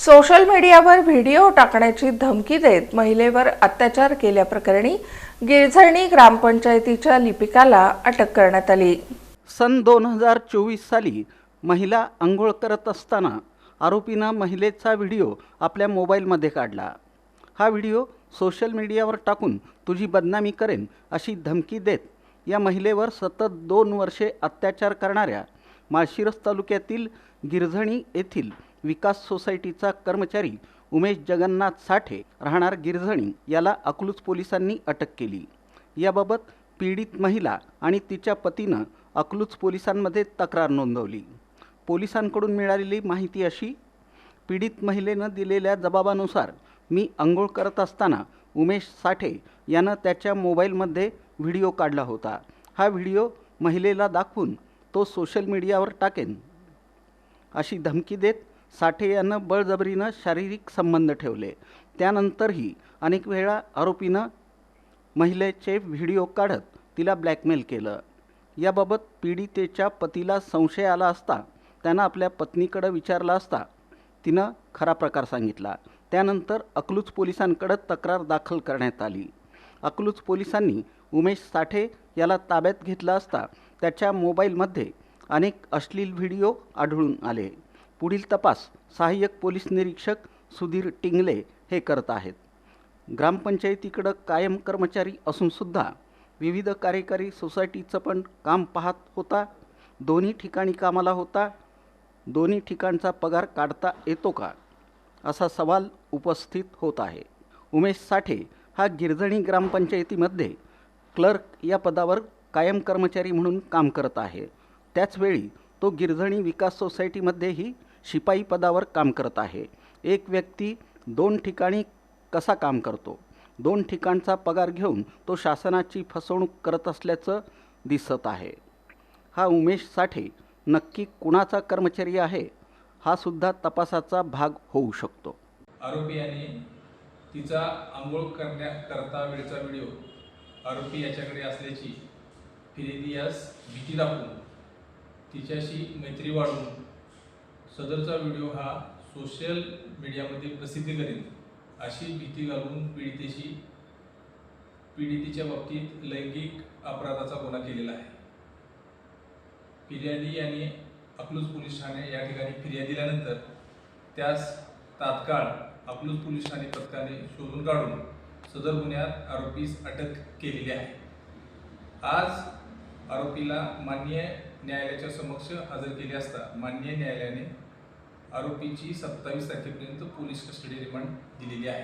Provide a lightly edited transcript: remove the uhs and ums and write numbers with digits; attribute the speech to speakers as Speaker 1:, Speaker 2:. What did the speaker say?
Speaker 1: Social मीडियावर video टाकण्याची धमकी देत महिलेवर अत्याचार केल्याप्रकरणी गिरझणी ग्रामपंचायतीच्या लिपिकाला अटक करण्यात आली।
Speaker 2: सन 2024 साली महिला अंघोळ करत असताना आरोपीनं महिलेचा व्हिडिओ आपल्या मोबाईलमध्ये काढला। हा व्हिडिओ सोशल मीडियावर टाकून तुझी बदनामी करेन अशी धमकी देत या महिलेवर सतत 2 वर्षे अत्याचार करणाऱ्या माळशिरस तालुक्यातील गिरझणी येथील विकास सोसायटीचा कर्मचारी उमेश जगन्नाथ साठे राहणार गिरझणी याला अकलूज पोलिसांनी अटक केली। याबाबत पीडित महिला आणि तिच्या पतीनं अकलूज पोलिसांमध्ये तक्रार नोंदवली। पोलिसांकडून मिळालेली माहिती अशी, पीडित महिलेनं दिलेल्या जबाबानुसार मी अंघोळ करत असताना उमेश साठे यानं त्याच्या मोबाईलमध्ये व्हिडिओ काढला होता। हा व्हिडिओ महिलेला दाखवून तो सोशल मीडियावर टाकेन अशी धमकी देत साठे यानं बळजबरीनं शारीरिक संबंध ठेवले। त्यानंतरही अनेक वेळा आरोपीनं महिलेचे व्हिडिओ काढत तिला ब्लॅकमेल केलं। याबाबत पीडितेच्या पतीला संशय आला असता त्यानं आपल्या पत्नीकडे विचारला असता तिनं खरा प्रकार सांगितला। त्यानंतर अकलूज पोलिसांकडे तक्रार दाखल करण्यात आली। अकलूज पोलिसांनी उमेश साठे याला ताब्यात घेतला असता त्याच्या मोबाईलमध्ये अनेक अश्लील व्हिडिओ आढळून आले। पुढील तपास सहाय्यक पोलीस निरीक्षक सुधीर टिंगले हे करत आहेत। ग्रामपंचायतीकडे कायम कर्मचारी असून सुद्धा विविध कार्यकारी सोसायटीचं पण काम पाहत होता। दोन्ही ठिकाणी कामाला होता। दोन्ही ठिकाणचा पगार काढता येतो का, असा सवाल उपस्थित होत आहे। उमेश साठे हा गिरझणी ग्रामपंचायतीमध्ये क्लर्क या पदावर कायम कर्मचारी म्हणून काम करत आहे। त्याचवेळी तो गिरझणी विकास सोसायटीमध्येही शिपाई पदावर काम करत आहे। एक व्यक्ती 2 ठिकाणी कसा काम करतो? 2 ठिकाणचा पगार घेऊन तो शासनाची फसवणूक करत असल्याचं दिसत आहे। हा उमेश साठे नक्की कुणाचा कर्मचारी आहे, हा सुद्धा तपासाचा भाग होऊ शकतो।
Speaker 3: आरोपी याने तिचा आंघोळ करता वेळचा व्हिडिओ आरोपी याच्याकडे असल्याची फिर्यादी यास भीती दाखवून तिच्याशी मैत्री वाढवून सदरचा व्हिडिओ हा सोशल मीडियामध्ये प्रसिद्ध करेल अशी भीती घालून पीडितेच्या बाबतीत लैंगिक अपराधाचा गुन्हा केलेला आहे। फिर्यादी याने अकलूज पोलीस ठाणे या ठिकाणी फिर्याद दिल्यानंतर त्यास तात्काळ अकलूज पोलीस ठाणे पथकाने शोधून काढून सदर गुन्ह्यात आरोपीस अटक केलेली आहे। आज आरोपीला माननीय न्यायालयाच्या समक्ष हजर केले असता माननीय न्यायालयाने आरोपीची 27 तारखेपर्यंत पोलीस कस्टडी रिमांड दिलेली आहे।